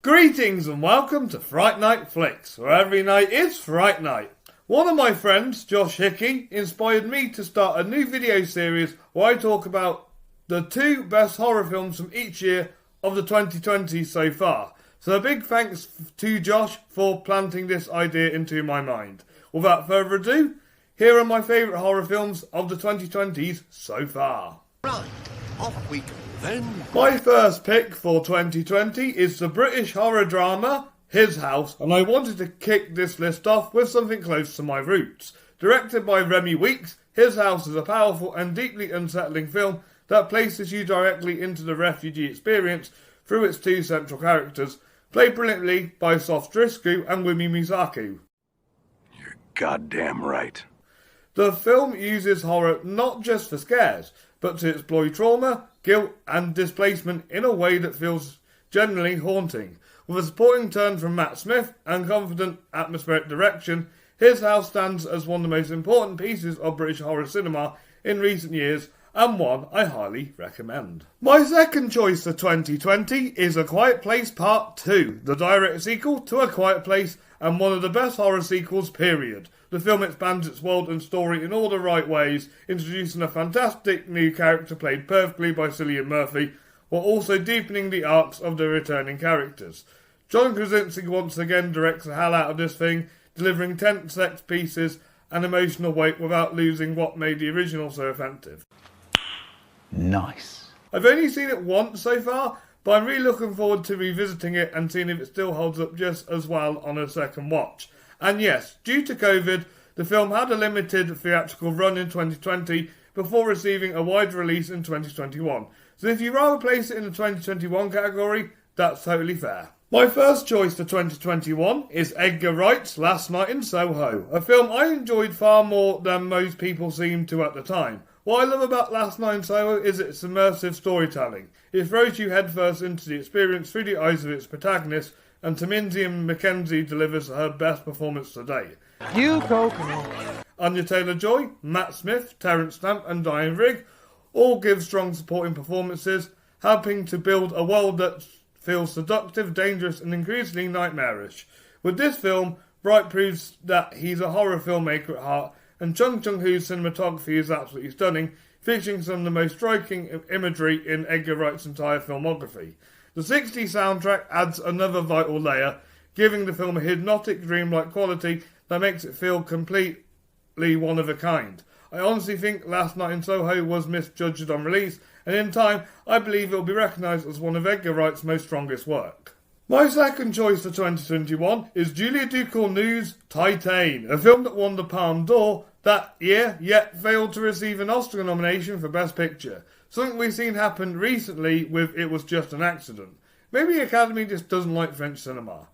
Greetings and welcome to Fright Night Flix, where every night is Fright Night. One of my friends, Josh Hickey, inspired me to start a new video series where I talk about the 2 best horror films from each year of the 2020s so far. So a big thanks to Josh for planting this idea into my mind. Without further ado, here are my favourite horror films of the 2020s so far. Right, off we go then. My first pick for 2020 is the British horror drama His House, and I wanted to kick this list off with something close to my roots. Directed by Remy Weeks, His House is a powerful and deeply unsettling film that places you directly into the refugee experience through its 2 central characters, played brilliantly by Sof Driscoll and Wumi Misaku. You're goddamn right. The film uses horror not just for scares, but to explore trauma, guilt and displacement in a way that feels genuinely haunting. With a supporting turn from Matt Smith and confident atmospheric direction, His House stands as one of the most important pieces of British horror cinema in recent years, and one I highly recommend. My second choice for 2020 is A Quiet Place Part 2, the direct sequel to A Quiet Place and one of the best horror sequels, period. The film expands its world and story in all the right ways, introducing a fantastic new character played perfectly by Cillian Murphy, while also deepening the arcs of the returning characters. John Krasinski once again directs the hell out of this thing, delivering tense sex pieces and emotional weight without losing what made the original so effective. Nice. I've only seen it once so far, but I'm really looking forward to revisiting it and seeing if it still holds up just as well on a second watch. And yes, due to COVID, the film had a limited theatrical run in 2020 before receiving a wide release in 2021. So if you'd rather place it in the 2021 category, that's totally fair. My first choice for 2021 is Edgar Wright's Last Night in Soho, a film I enjoyed far more than most people seemed to at the time. What I love about Last Night in Soho is its immersive storytelling. It throws you headfirst into the experience through the eyes of its protagonist, and Tamsinda Mackenzie delivers her best performance to date. You coconut. Anya Taylor-Joy, Matt Smith, Terence Stamp and Diane Rigg all give strong supporting performances, helping to build a world that feels seductive, dangerous and increasingly nightmarish. With this film, Wright proves that he's a horror filmmaker at heart, and Chung Chung-hoo's cinematography is absolutely stunning, featuring some of the most striking imagery in Edgar Wright's entire filmography. The 60s soundtrack adds another vital layer, giving the film a hypnotic, dreamlike quality that makes it feel completely one of a kind. I honestly think Last Night in Soho was misjudged on release, and in time, I believe it will be recognised as one of Edgar Wright's most strongest work. My second choice for 2021 is Julia Ducournau's Titane, a film that won the Palme d'Or that year, yet failed to receive an Oscar nomination for Best Picture. Something we've seen happen recently with It Was Just an Accident. Maybe the Academy just doesn't like French cinema.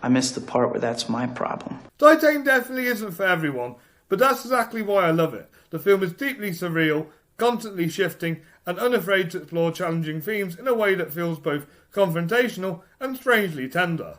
I missed the part where that's my problem. Titane definitely isn't for everyone, but that's exactly why I love it. The film is deeply surreal, constantly shifting, and unafraid to explore challenging themes in a way that feels both confrontational and strangely tender.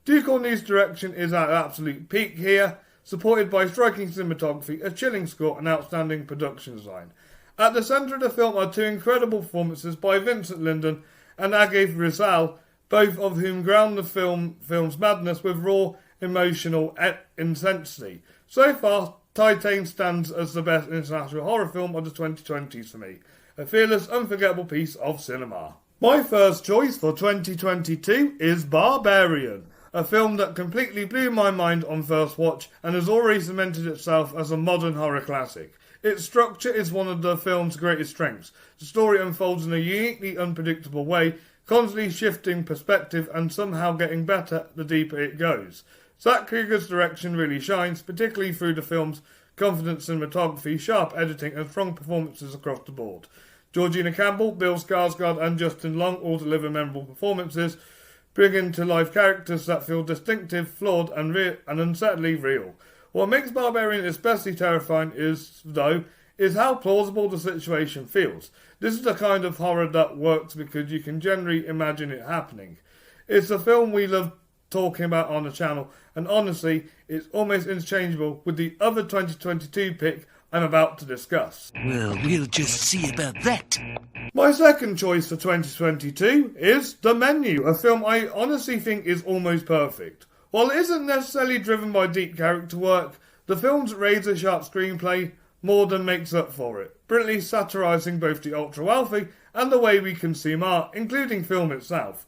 Ducournau's direction is at absolute peak here, supported by striking cinematography, a chilling score and outstanding production design. At the centre of the film are 2 incredible performances by Vincent Lindon and Agave Rizal, both of whom ground the film's madness with raw, emotional intensity. So far, Titane stands as the best international horror film of the 2020s for me. A fearless, unforgettable piece of cinema. My first choice for 2022 is Barbarian, a film that completely blew my mind on first watch and has already cemented itself as a modern horror classic. Its structure is one of the film's greatest strengths. The story unfolds in a uniquely unpredictable way, constantly shifting perspective and somehow getting better the deeper it goes. Zach Krieger's direction really shines, particularly through the film's confident cinematography, sharp editing and strong performances across the board. Georgina Campbell, Bill Skarsgård and Justin Long all deliver memorable performances, bringing to life characters that feel distinctive, flawed and unsettlingly real. What makes Barbarian especially terrifying is how plausible the situation feels. This is the kind of horror that works because you can generally imagine it happening. It's a film we love talking about on the channel, and honestly, it's almost interchangeable with the other 2022 pick I'm about to discuss. Well, we'll just see about that. My second choice for 2022 is The Menu, a film I honestly think is almost perfect. While it isn't necessarily driven by deep character work, the film's razor-sharp screenplay more than makes up for it, brilliantly satirising both the ultra-wealthy and the way we consume art, including film itself.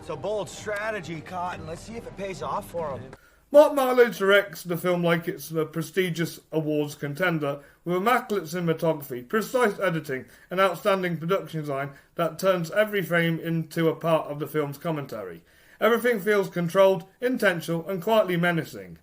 It's a bold strategy, Cotton. Let's see if it pays off for him. Mark Marlowe directs the film like it's a prestigious awards contender, with immaculate cinematography, precise editing, and outstanding production design that turns every frame into a part of the film's commentary. Everything feels controlled, intentional, and quietly menacing.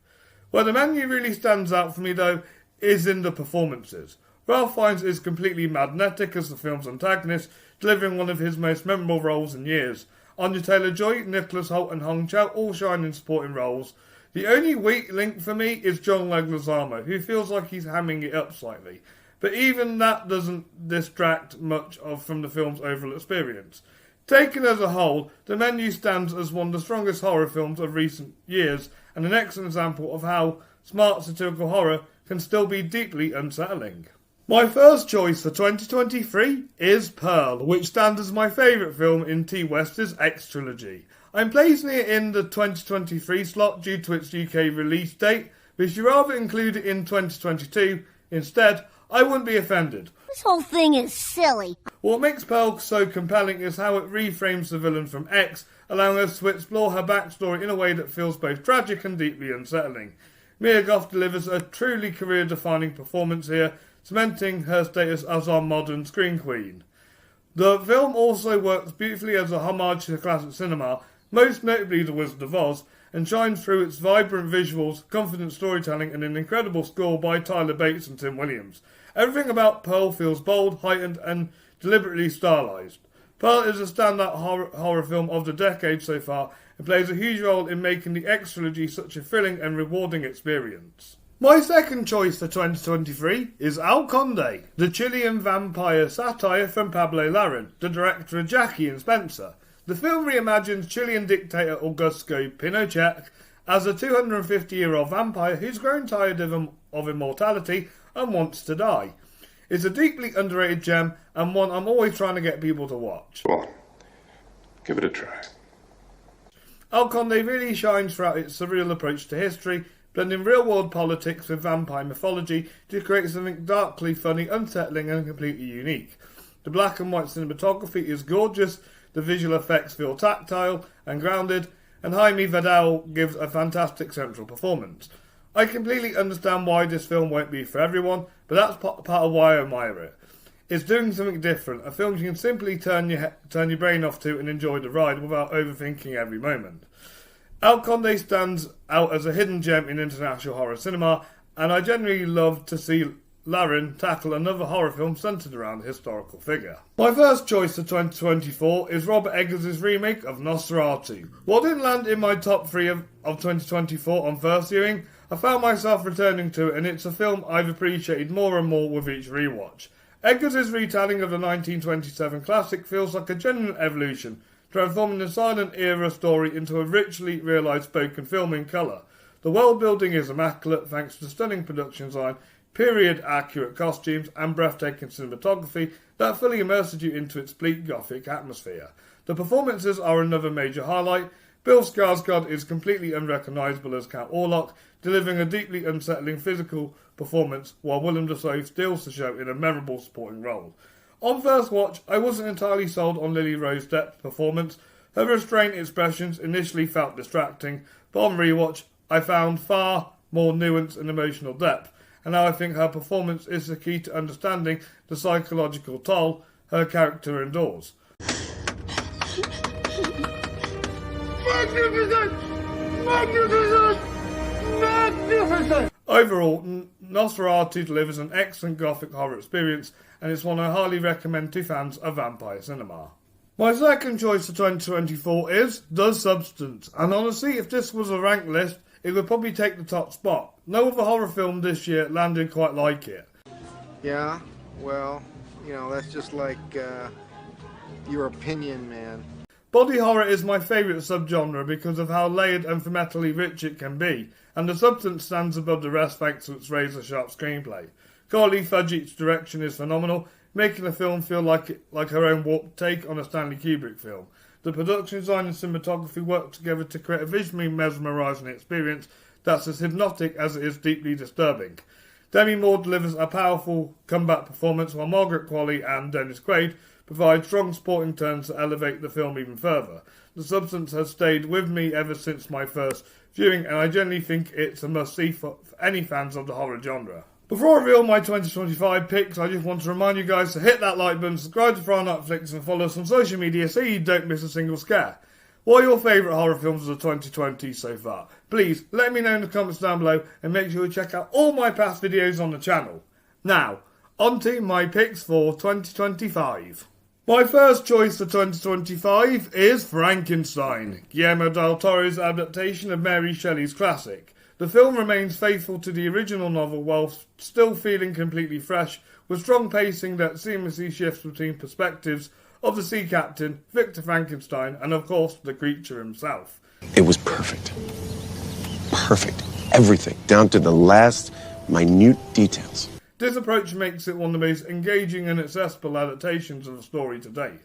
Where The Menu really stands out for me, though, is in the performances. Ralph Fiennes is completely magnetic as the film's antagonist, delivering one of his most memorable roles in years. Anya Taylor-Joy, Nicholas Hoult, and Hong Chow all shine in supporting roles. The only weak link for me is John Leguizamo, who feels like he's hamming it up slightly. But even that doesn't distract much from the film's overall experience. Taken as a whole, The Menu stands as one of the strongest horror films of recent years, and an excellent example of how smart satirical horror can still be deeply unsettling. My first choice for 2023 is Pearl, which stands as my favourite film in T. West's X trilogy. I'm placing it in the 2023 slot due to its UK release date, but if you rather include it in 2022 instead, I wouldn't be offended. This whole thing is silly. What makes Pearl so compelling is how it reframes the villain from X, allowing us to explore her backstory in a way that feels both tragic and deeply unsettling. Mia Goth delivers a truly career-defining performance here, cementing her status as our modern screen queen. The film also works beautifully as a homage to classic cinema, most notably The Wizard of Oz, and shines through its vibrant visuals, confident storytelling, and an incredible score by Tyler Bates and Tim Williams. Everything about Pearl feels bold, heightened, and deliberately stylized. Pearl is a standout horror film of the decade so far, and plays a huge role in making the X trilogy such a thrilling and rewarding experience. My second choice for 2023 is Al Conde, the Chilean vampire satire from Pablo Larraín, the director of Jackie and Spencer. The film reimagines Chilean dictator Augusto Pinochet as a 250-year-old vampire who's grown tired of immortality and wants to die. It's a deeply underrated gem and one I'm always trying to get people to watch. Well, give it a try. Al Conde really shines throughout its surreal approach to history, blending real-world politics with vampire mythology to create something darkly funny, unsettling and completely unique. The black and white cinematography is gorgeous, the visual effects feel tactile and grounded, and Jaime Vidal gives a fantastic central performance. I completely understand why this film won't be for everyone, but that's part of why I admire it. It's doing something different, a film you can simply turn your brain off to and enjoy the ride without overthinking every moment. Al Conde stands out as a hidden gem in international horror cinema, and I genuinely love to see Larraín tackle another horror film centred around a historical figure. My first choice for 2024 is Robert Eggers' remake of Nosferatu. While it didn't land in my top 3 of 2024 on first viewing, I found myself returning to it, and it's a film I've appreciated more and more with each rewatch. Eggers' retelling of the 1927 classic feels like a genuine evolution, transforming the silent era story into a richly realised spoken film in colour. The world building is immaculate thanks to stunning production design, period-accurate costumes and breathtaking cinematography that fully immerses you into its bleak gothic atmosphere. The performances are another major highlight. Bill Skarsgård is completely unrecognisable as Count Orlok, delivering a deeply unsettling physical performance, while Willem Dafoe steals the show in a memorable supporting role. On first watch, I wasn't entirely sold on Lily Rose Depp's performance. Her restrained expressions initially felt distracting, but on rewatch, I found far more nuance and emotional depth, and now I think her performance is the key to understanding the psychological toll her character endures. Magnificent! Magnificent! Magnificent! Overall, Nosferatu delivers an excellent gothic horror experience, and it's one I highly recommend to fans of vampire cinema. My second choice for 2024 is The Substance, and honestly, if this was a ranked list, it would probably take the top spot. No other horror film this year landed quite like it. Yeah, well, that's just like your opinion, man. Body horror is my favourite subgenre because of how layered and thematically rich it can be, and The Substance stands above the rest thanks to its razor-sharp screenplay. Carly Fudge's direction is phenomenal, making the film feel like her own warped take on a Stanley Kubrick film. The production design and cinematography work together to create a visually mesmerising experience that's as hypnotic as it is deeply disturbing. Demi Moore delivers a powerful comeback performance, while Margaret Qualley and Dennis Quaid provide strong supporting turns to elevate the film even further. The Substance has stayed with me ever since my first viewing, and I generally think it's a must-see for any fans of the horror genre. Before I reveal my 2025 picks, I just want to remind you guys to hit that like button, subscribe to Fright on Netflix, and follow us on social media so you don't miss a single scare. What are your favourite horror films of 2020 so far? Please let me know in the comments down below, and make sure you check out all my past videos on the channel. Now, on to my picks for 2025. My first choice for 2025 is Frankenstein, Guillermo del Toro's adaptation of Mary Shelley's classic. The film remains faithful to the original novel while still feeling completely fresh, with strong pacing that seamlessly shifts between perspectives of the sea captain, Victor Frankenstein, and of course the creature himself. It was perfect. Perfect. Everything, down to the last minute details. This approach makes it one of the most engaging and accessible adaptations of the story to date.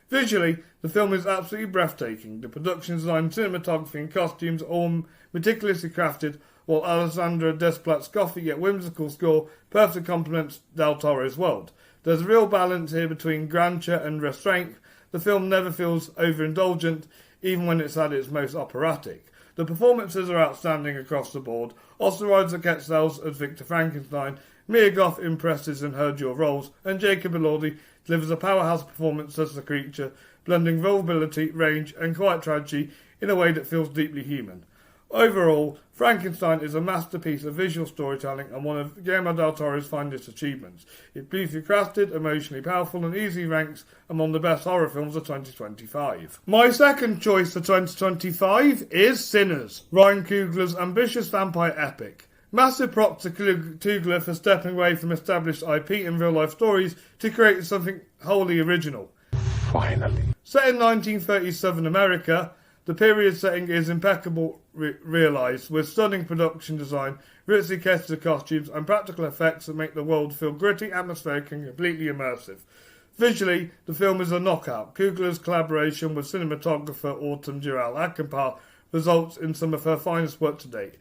Visually, the film is absolutely breathtaking. The production design, cinematography and costumes are all meticulously crafted, while Alessandra Desplat's gothic yet whimsical score perfectly complements Del Toro's world. There's a real balance here between grandeur and restraint. The film never feels overindulgent, even when it's at its most operatic. The performances are outstanding across the board. Oscar Isaac excels as Victor Frankenstein, Mia Goth impresses in her dual roles, and Jacob Elordi delivers a powerhouse performance as the creature, blending vulnerability, range, and quiet tragedy in a way that feels deeply human. Overall, Frankenstein is a masterpiece of visual storytelling and one of Guillermo del Toro's finest achievements. It's beautifully crafted, emotionally powerful, and easily ranks among the best horror films of 2025. My second choice for 2025 is Sinners, Ryan Coogler's ambitious vampire epic. Massive props to Coogler for stepping away from established IP and real-life stories to create something wholly original. Finally. Set in 1937 America, the period setting is impeccably realised, with stunning production design, richly catered costumes, and practical effects that make the world feel gritty, atmospheric, and completely immersive. Visually, the film is a knockout. Coogler's collaboration with cinematographer Autumn Durrell-Akinpar results in some of her finest work to date.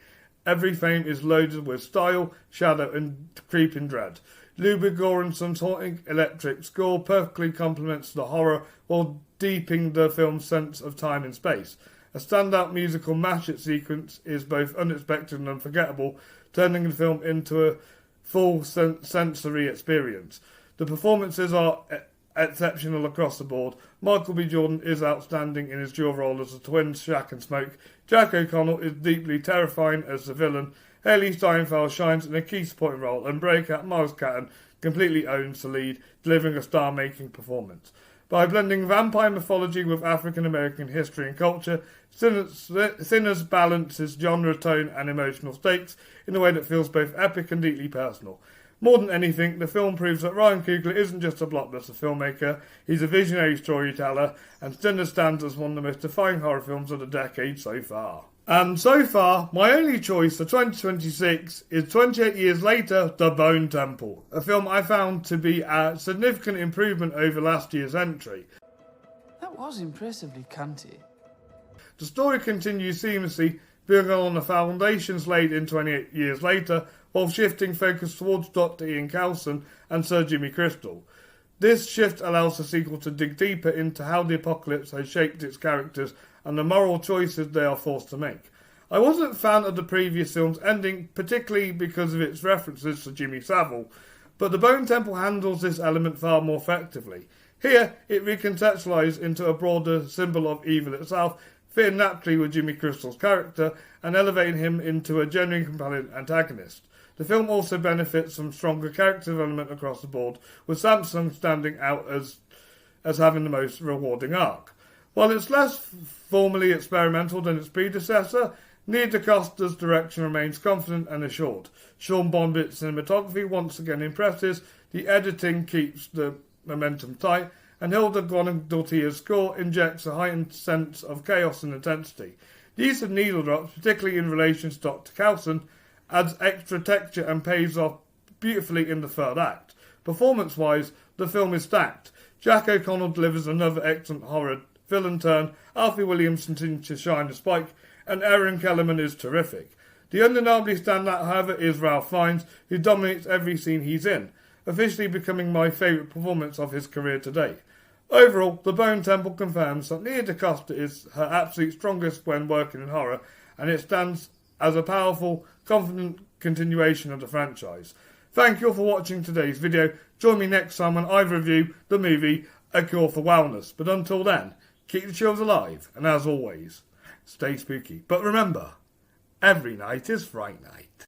Every frame is loaded with style, shadow, and creeping dread. Ludwig Göransson's haunting electric score perfectly complements the horror while deepening the film's sense of time and space. A standout musical mashup sequence is both unexpected and unforgettable, turning the film into a full sensory experience. The performances are exceptional across the board. Michael B. Jordan is outstanding in his dual role as the twins Shaq and Smoke. Jack O'Connell is deeply terrifying as the villain. Haley Steinfeld shines in a key supporting role, and breakout Miles Catton completely owns the lead, delivering a star-making performance. By blending vampire mythology with African-American history and culture, Sinners balances genre, tone and emotional stakes in a way that feels both epic and deeply personal. More than anything, the film proves that Ryan Coogler isn't just a blockbuster filmmaker, he's a visionary storyteller, and Sinners stands as one of the most defining horror films of the decade so far. And so far, my only choice for 2026 is 28 Years Later, The Bone Temple, a film I found to be a significant improvement over last year's entry. That was impressively cunty. The story continues seamlessly, building on the foundations laid in 28 Years Later, while shifting focus towards Dr. Ian Coulson and Sir Jimmy Crystal. This shift allows the sequel to dig deeper into how the apocalypse has shaped its characters and the moral choices they are forced to make. I wasn't a fan of the previous film's ending, particularly because of its references to Jimmy Savile, but The Bone Temple handles this element far more effectively. Here, it recontextualizes into a broader symbol of evil itself, fitting naturally with Jimmy Crystal's character and elevating him into a genuine compelling antagonist. The film also benefits from stronger character development across the board, with Samson standing out as having the most rewarding arc. While it's less formally experimental than its predecessor, Neil DaCosta's direction remains confident and assured. Sean Bonbit's cinematography once again impresses, the editing keeps the momentum tight, and Hilda Guanajuatia's score injects a heightened sense of chaos and intensity. The use of needle drops, particularly in relation to Dr. Coulson, adds extra texture and pays off beautifully in the third act. Performance-wise, the film is stacked. Jack O'Connell delivers another excellent horror villain turn, Alfie Williams continues to shine as Spike, and Erin Kellerman is terrific. The undeniably standout, however, is Ralph Fiennes, who dominates every scene he's in, officially becoming my favourite performance of his career to date. Overall, The Bone Temple confirms that Nia DaCosta is her absolute strongest when working in horror, and it stands as a powerful, confident continuation of the franchise. Thank you all for watching today's video. Join me next time when I review the movie A Cure for Wellness. But until then, keep the chills alive, and as always, stay spooky. But remember, every night is Fright Night.